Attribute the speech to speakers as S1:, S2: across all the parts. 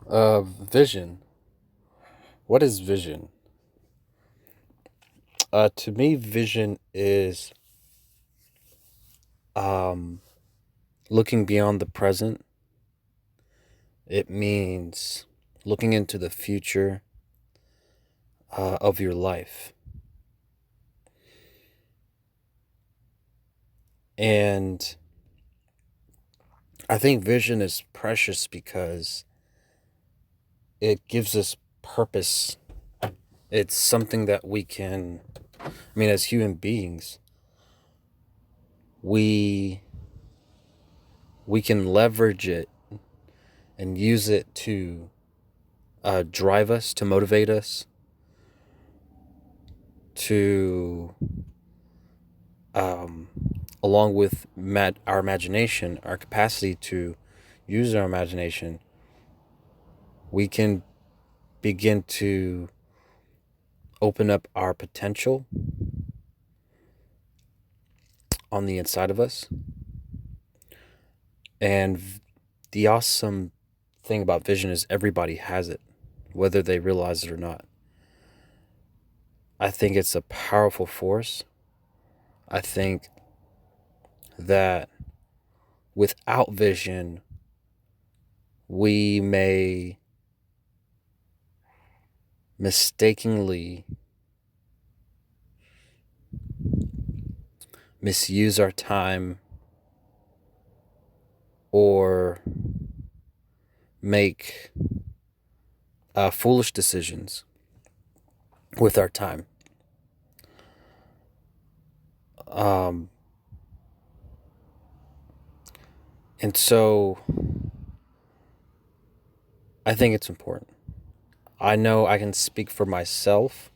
S1: Vision. What is vision? To me, vision is um, looking beyond the present. It means looking into the future of your life. And I think vision is precious because it gives us purpose. It's something that as human beings, we we can leverage it and use it to drive us, to motivate us, to um, along with our imagination, our capacity to use our imagination, we can begin to open up our potential on the inside of us. And the awesome thing about vision is everybody has it, whether they realize it or not. I think it's a powerful force. I think that without vision, we may mistakenly misuse our time or make foolish decisions with our time. And so I think it's important. I know I can speak for myself.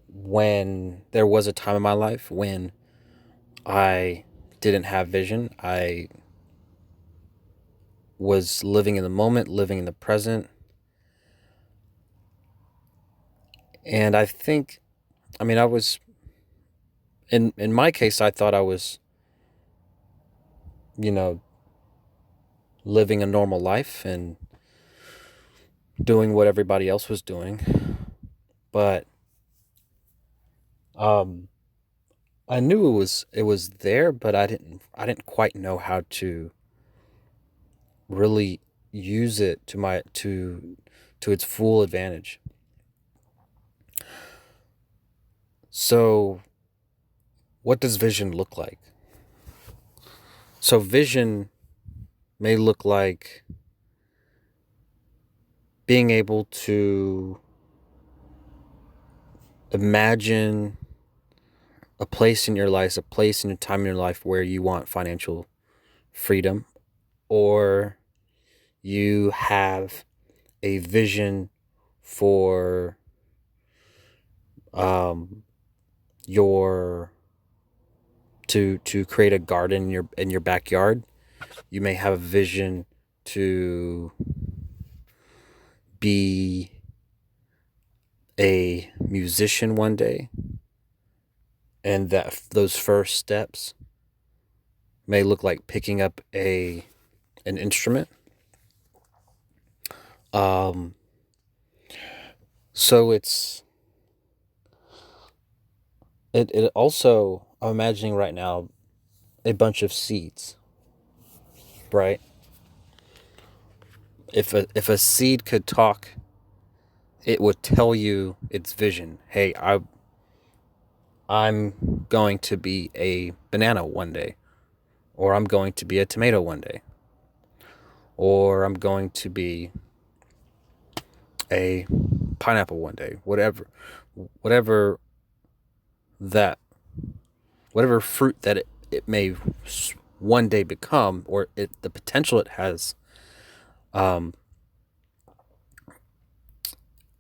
S1: When there was a time in my life when I didn't have vision, I was living in the moment, living in the present. And I think, I was, in my case, I thought I was, you know, living a normal life and doing what everybody else was doing. But I knew it was there, but I didn't quite know how to really use it to its full advantage. So, what does vision look like? So, vision may look like being able to imagine a place in your life, a place in your time in your life where you want financial freedom, or you have a vision for your to create a garden in your backyard. You may have a vision to be a musician one day, and that those first steps may look like picking up an instrument. Um, so it also, I'm imagining right now a bunch of seeds, right? If a seed could talk, it would tell you its vision. Hey, I'm going to be a banana one day, or I'm going to be a tomato one day, or I'm going to be a pineapple one day, whatever that, whatever fruit that it may one day become, or the potential it has. Um,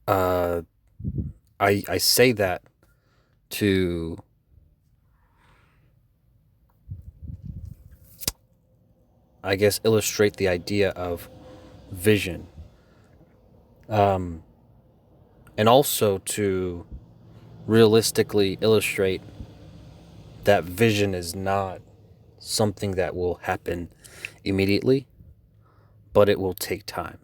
S1: uh, I say that to I guess illustrate the idea of vision, and also to realistically illustrate that vision is not something that will happen immediately, but it will take time.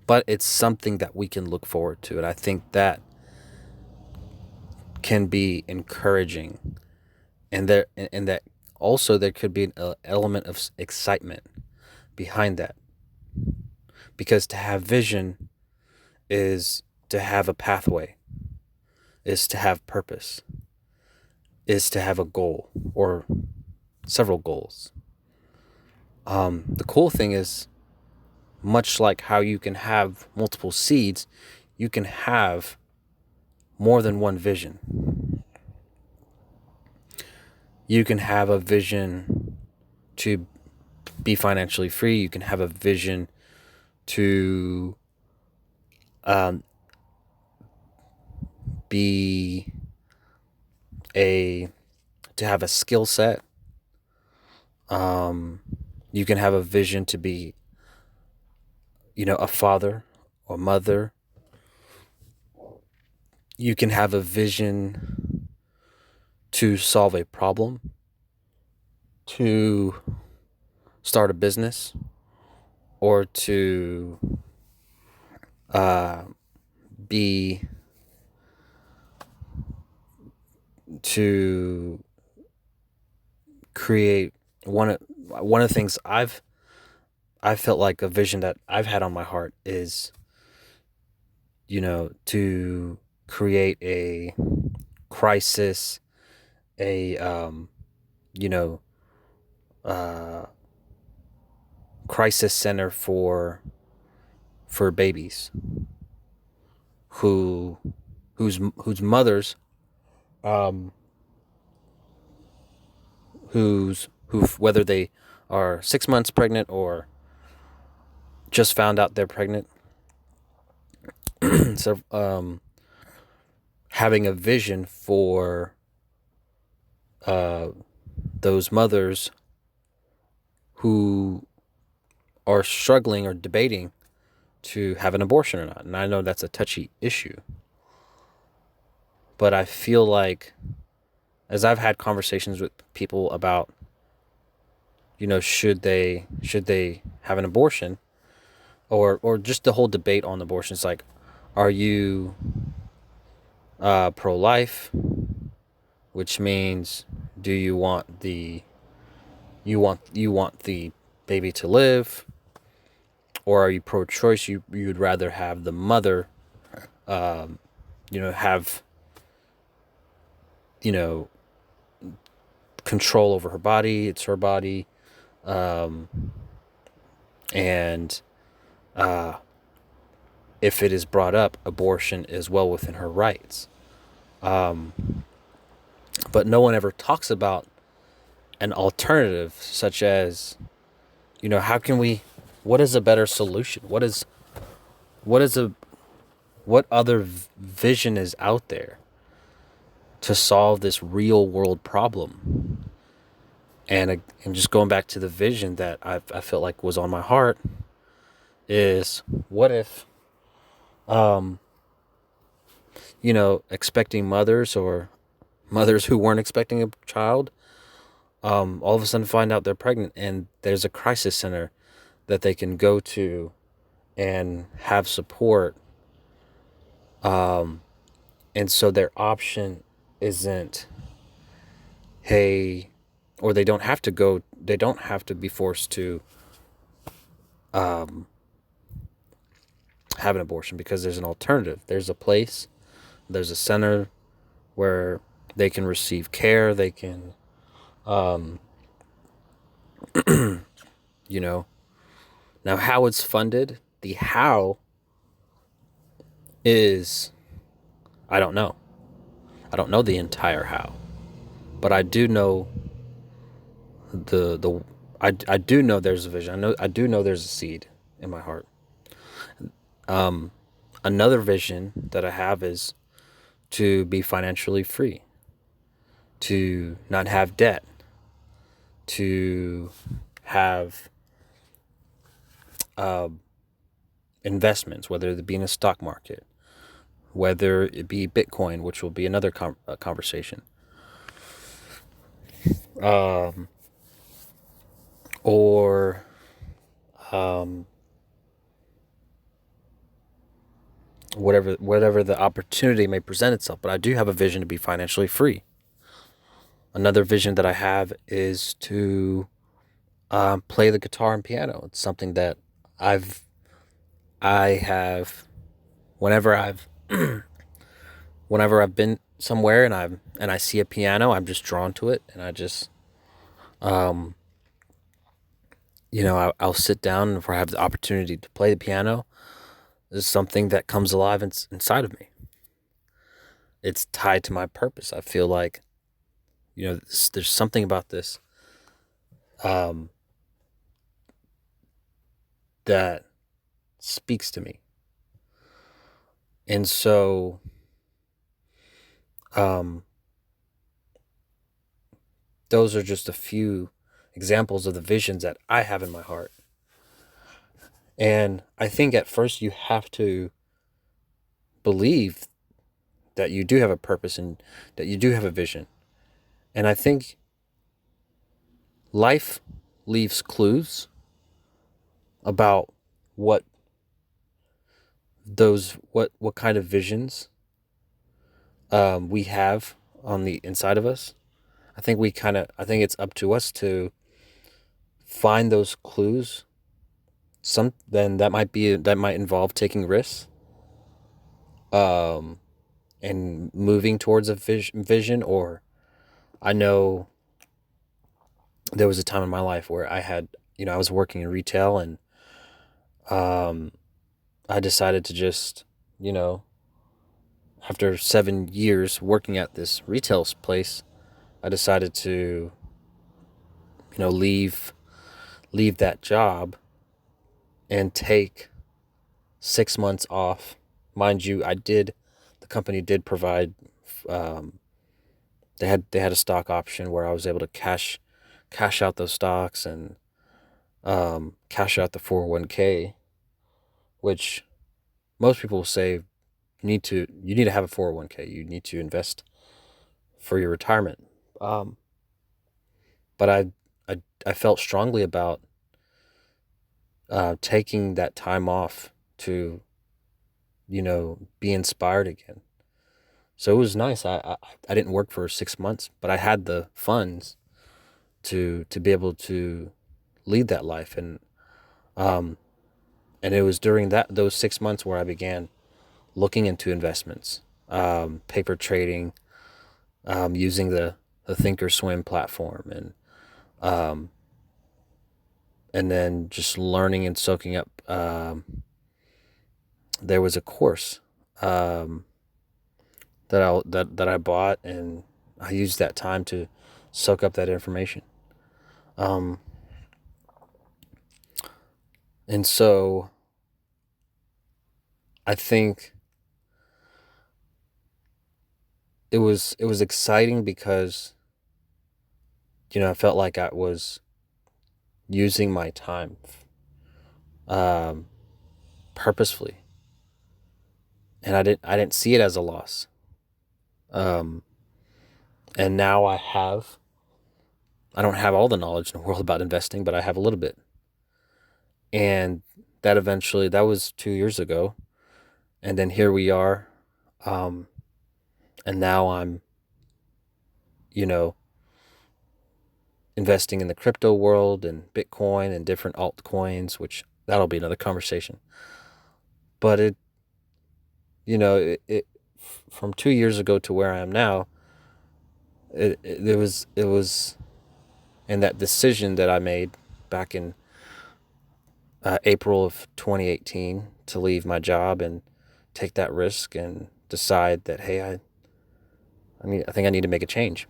S1: but it's something that we can look forward to. And I think that can be encouraging. And that also there could be an element of excitement behind that. Because to have vision is to have a pathway, is to have purpose, is to have a goal or several goals. The cool thing is, much like how you can have multiple seeds, you can have more than one vision. You can have a vision to be financially free. You can have a vision to be to have a skill set. You can have a vision to be, a father or mother. You can have a vision to solve a problem, to start a business, or to be to create one of the things I felt like a vision that I've had on my heart is, to create a crisis, a crisis center for babies whose mothers who whether they are 6 months pregnant or just found out they're pregnant. So having a vision for those mothers who are struggling or debating to have an abortion or not. And I know that's a touchy issue, but I feel like, as I've had conversations with people about, should they have an abortion, or just the whole debate on abortion. It's like, are you pro-life, which means, do you want the baby to live, or are you pro-choice? You'd rather have the mother, have control over her body. It's her body, and if it is brought up, abortion is well within her rights. But no one ever talks about an alternative, such as, how can we? What is a better solution? What other vision is out there to solve this real world problem? And just going back to the vision that I felt like was on my heart is, what if, expecting mothers or mothers who weren't expecting a child, all of a sudden find out they're pregnant, and there's a crisis center that they can go to and have support. And so their option isn't, hey, or they don't have to be forced to have an abortion, because there's an alternative. There's a place, there's a center where they can receive care. They can, now how it's funded, the how is, I don't know. I don't know the entire how, but I do know I do know there's a vision. I do know there's a seed in my heart. Another vision that I have is to be financially free, to not have debt, to have investments, whether it be in a stock market, whether it be Bitcoin, which will be another conversation, or whatever the opportunity may present itself. But I do have a vision to be financially free. Another vision that I have is to play the guitar and piano. It's something that I've I have whenever I've whenever I've been somewhere and I see a piano, I'm just drawn to it, and I just um, I'll sit down, and if I have the opportunity to play the piano, is something that comes alive inside of me. It's tied to my purpose. I feel like there's something about this um, that speaks to me, and so um, those are just a few examples of the visions that I have in my heart. And I think at first you have to believe that you do have a purpose and that you do have a vision. And I think life leaves clues about what what kind of visions we have on the inside of us. I think it's up to us to find those clues. That might involve taking risks, um, and moving towards a vision. Or I know there was a time in my life where I was working in retail, and um, I decided to just, you know, after 7 years working at this retail place, I decided to, leave that job and take 6 months off. Mind you, the company did provide, um, they had a stock option where I was able to cash out those stocks and cash out the 401k, which most people will say you need to have a 401k. You need to invest for your retirement. Um, but I felt strongly about taking that time off to be inspired again. So it was nice. I didn't work for 6 months, but I had the funds to be able to lead that life. Um, and it was during those 6 months where I began looking into investments, paper trading, using the Thinkorswim platform, um, and then just learning and soaking up. There was a course um, that I bought, and I used that time to soak up that information. Um, and so I think it was exciting because I felt like I was using my time um, purposefully, and I didn't see it as a loss. Um, and now I don't have all the knowledge in the world about investing, but I have a little bit. And that was 2 years ago. And then here we are. Um, and now I'm, you know, investing in the crypto world and Bitcoin and different altcoins, which that'll be another conversation. But it from 2 years ago to where I am now, it was, and that decision that I made back in April of 2018 to leave my job and take that risk and decide that, hey, I think I need to make a change.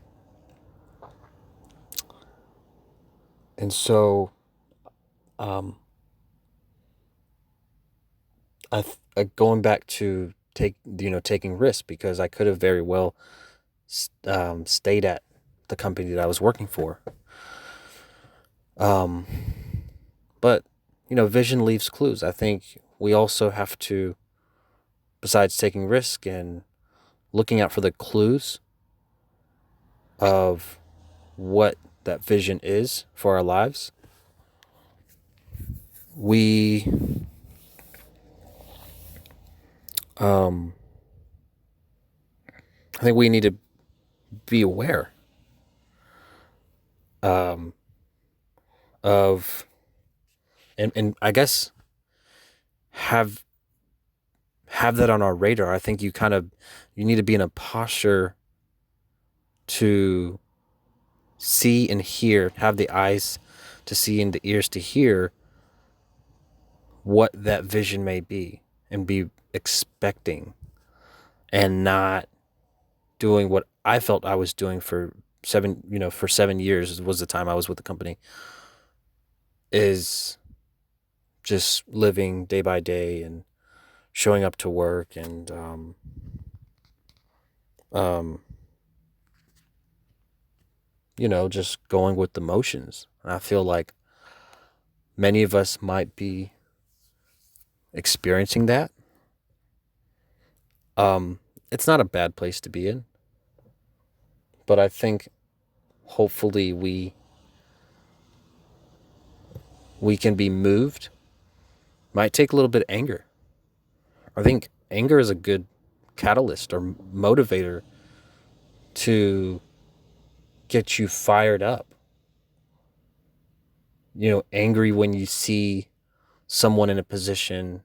S1: And so um, going back to taking risks, because I could have very well stayed at the company that I was working for. Um, but vision leaves clues. I think we also have to, besides taking risk and looking out for the clues of what that vision is for our lives, we I think we need to be aware um, of, and I guess have that on our radar. I think you need to be in a posture to see and hear, have the eyes to see and the ears to hear what that vision may be, and be expecting, and not doing what I felt I was doing for 7 years was the time I was with the company, is just living day by day and showing up to work and um, just going with the motions. And I feel like many of us might be experiencing that. It's not a bad place to be in, but I think hopefully we can be moved. Might take a little bit of anger. I think anger is a good catalyst or motivator to get you fired up. Angry when you see someone in a position,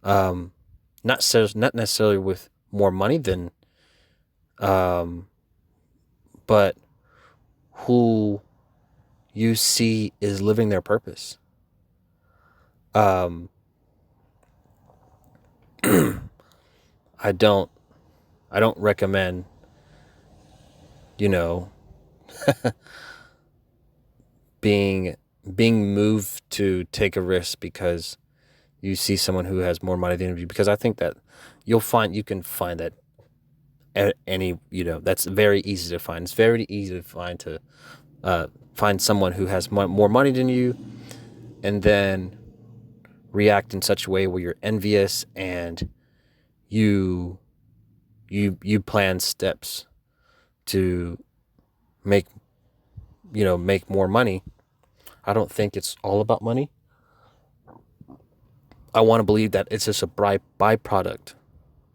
S1: not necessarily with more money than, but who you see is living their purpose. I don't recommend, you know, being moved to take a risk because you see someone who has more money than you, because I think that you can find that at any, that's very easy to find. It's very easy to find someone who has more money than you, and then react in such a way where you're envious, and you plan steps to make more money. I don't think it's all about money. I want to believe that it's just a byproduct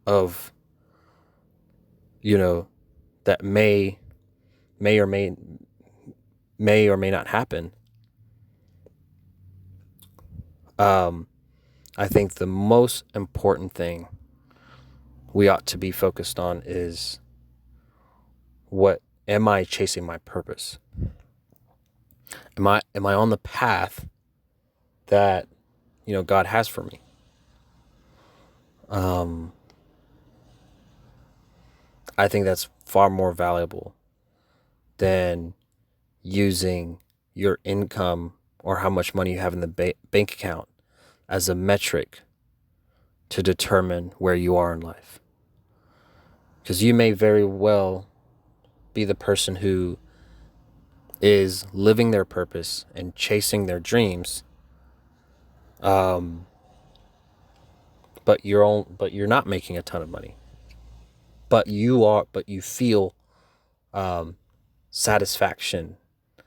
S1: of, that may or may not happen. I think the most important thing we ought to be focused on is, what am I chasing my purpose? Am I on the path that God has for me? I think that's far more valuable than using your income or how much money you have in the bank account as a metric to determine where you are in life. Because you may very well be the person who is living their purpose and chasing their dreams, but you're not making a ton of money. But you feel satisfaction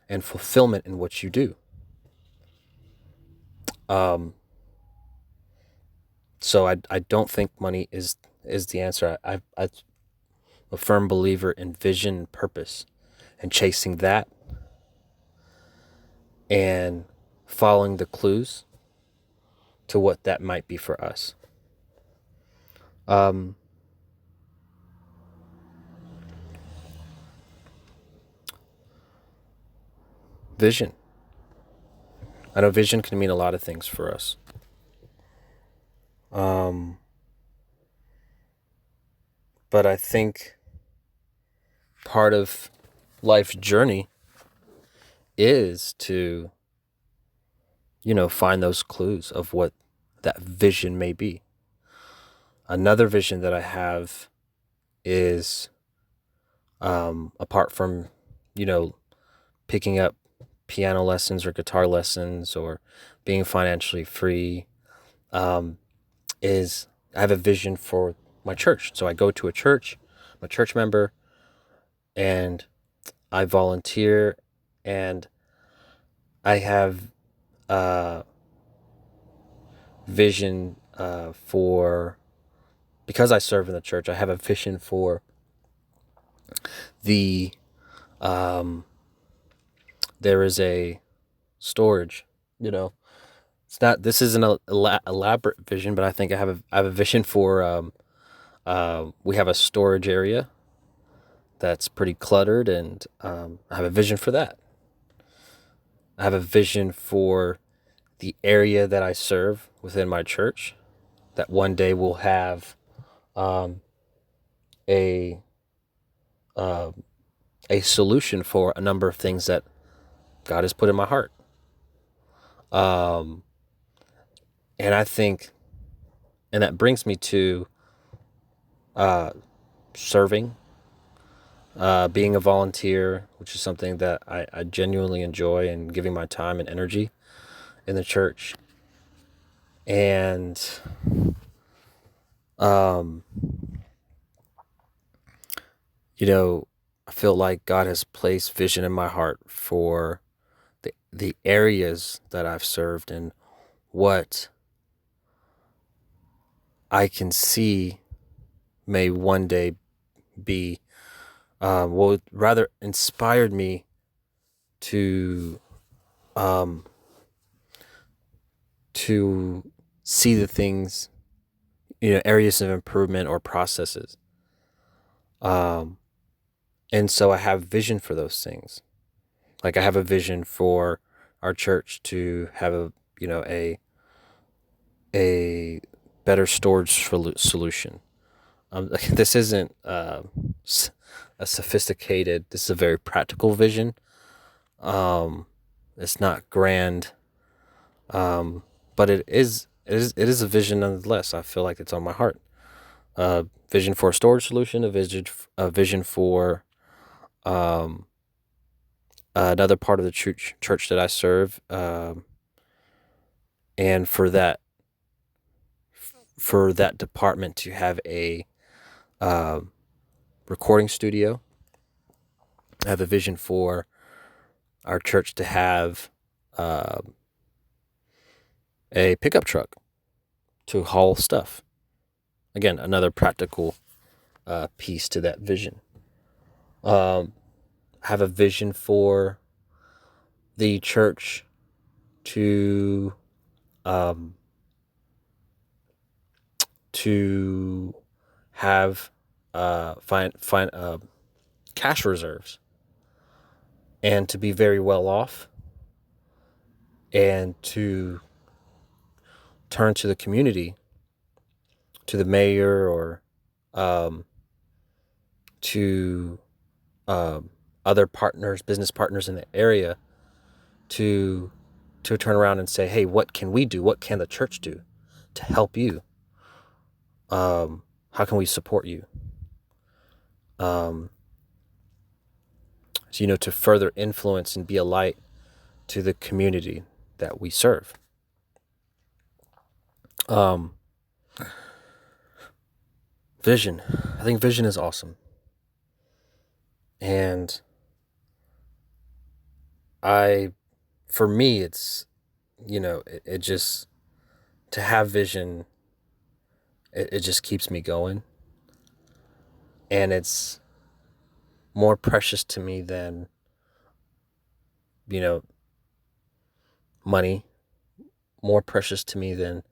S1: and fulfillment in what you do. So I don't think money is the answer. I'm a firm believer in vision and purpose, and chasing that, and following the clues to what that might be for us. Vision. I know vision can mean a lot of things for us. But I think part of life's journey is to, find those clues of what that vision may be. Another vision that I have is, apart from, picking up piano lessons or guitar lessons or being financially free, is I have a vision for my church. So I go to a church, I'm a church member, and I volunteer, and I have vision for because I serve in the church, I have a vision for the, there is a storage, this isn't an elaborate vision, but I think I have a vision for, we have a storage area that's pretty cluttered, and I have a vision for that. I have a vision for the area that I serve within my church, that one day will have a a solution for a number of things that God has put in my heart. And I think, and that brings me to serving, being a volunteer, which is something that I genuinely enjoy, and giving my time and energy in the church. And I feel like God has placed vision in my heart for the areas that I've served, and what I can see may one day be, rather inspired me to to see the things, areas of improvement or processes. And so I have vision for those things. Like, I have a vision for our church to have a better storage solution. This isn't a sophisticated. This is a very practical vision. It's not grand, but it is a vision nonetheless. I feel like it's on my heart. Vision for a storage solution. A vision for another part of the church that I serve, and for that department to have a recording studio. I have a vision for our church to have a pickup truck to haul stuff. Again, another practical piece to that vision. I have a vision for the church to have find cash reserves, and to be very well off, and to turn to the community, to the mayor, or to other partners, business partners in the area, to turn around and say, hey, what can we do? What can the church do to help you? How can we support you? So, to further influence and be a light to the community that we serve. Vision. I think vision is awesome. And for me, it's, it just, to have vision, it just keeps me going. And it's more precious to me than, money, more precious to me than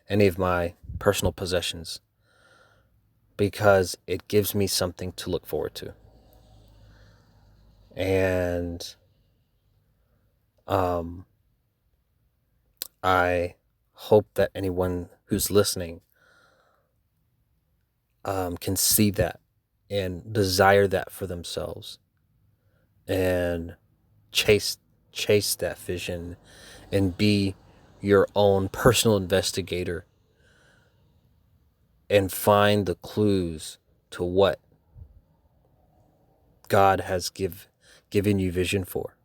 S1: any of my personal possessions, because it gives me something to look forward to. And I hope that anyone who's listening can see that and desire that for themselves, and chase that vision, and be your own personal investigator, and find the clues to what God has given you vision for,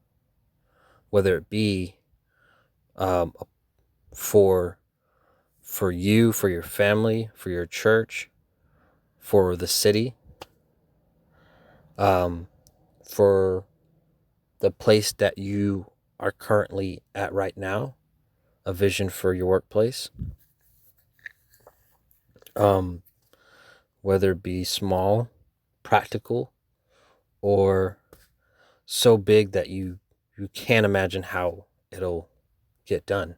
S1: whether it be for you, for your family, for your church, for the city, for the place that you are currently at right now, a vision for your workplace. whether it be small, practical, or so big that you can't imagine how it'll get done.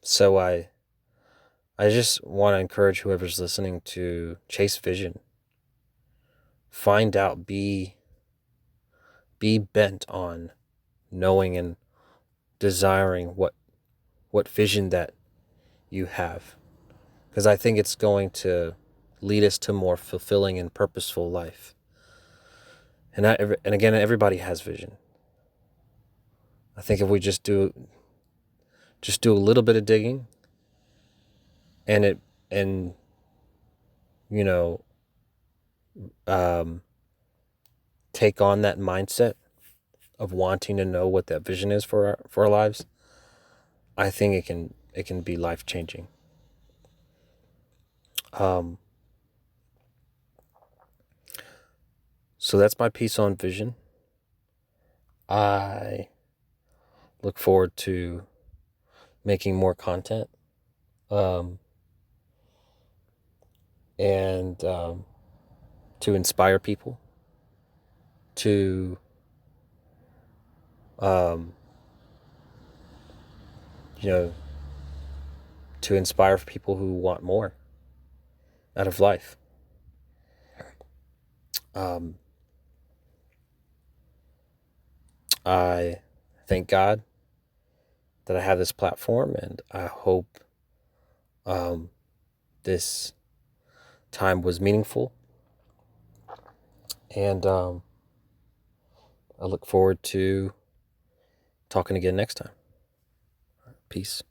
S1: So I just want to encourage whoever's listening to chase vision. Find out, be bent on knowing and desiring what vision that you have, because I think it's going to lead us to more fulfilling and purposeful life. And again, everybody has vision. I think if we just do a little bit of digging, and you know take on that mindset of wanting to know what that vision is for our lives, I think it can be life changing. So that's my piece on vision. I look forward to making more content, and to inspire people, to you know to inspire people who want more out of life. I thank God that I have this platform, and I hope this time was meaningful. And I look forward to talking again next time. Peace.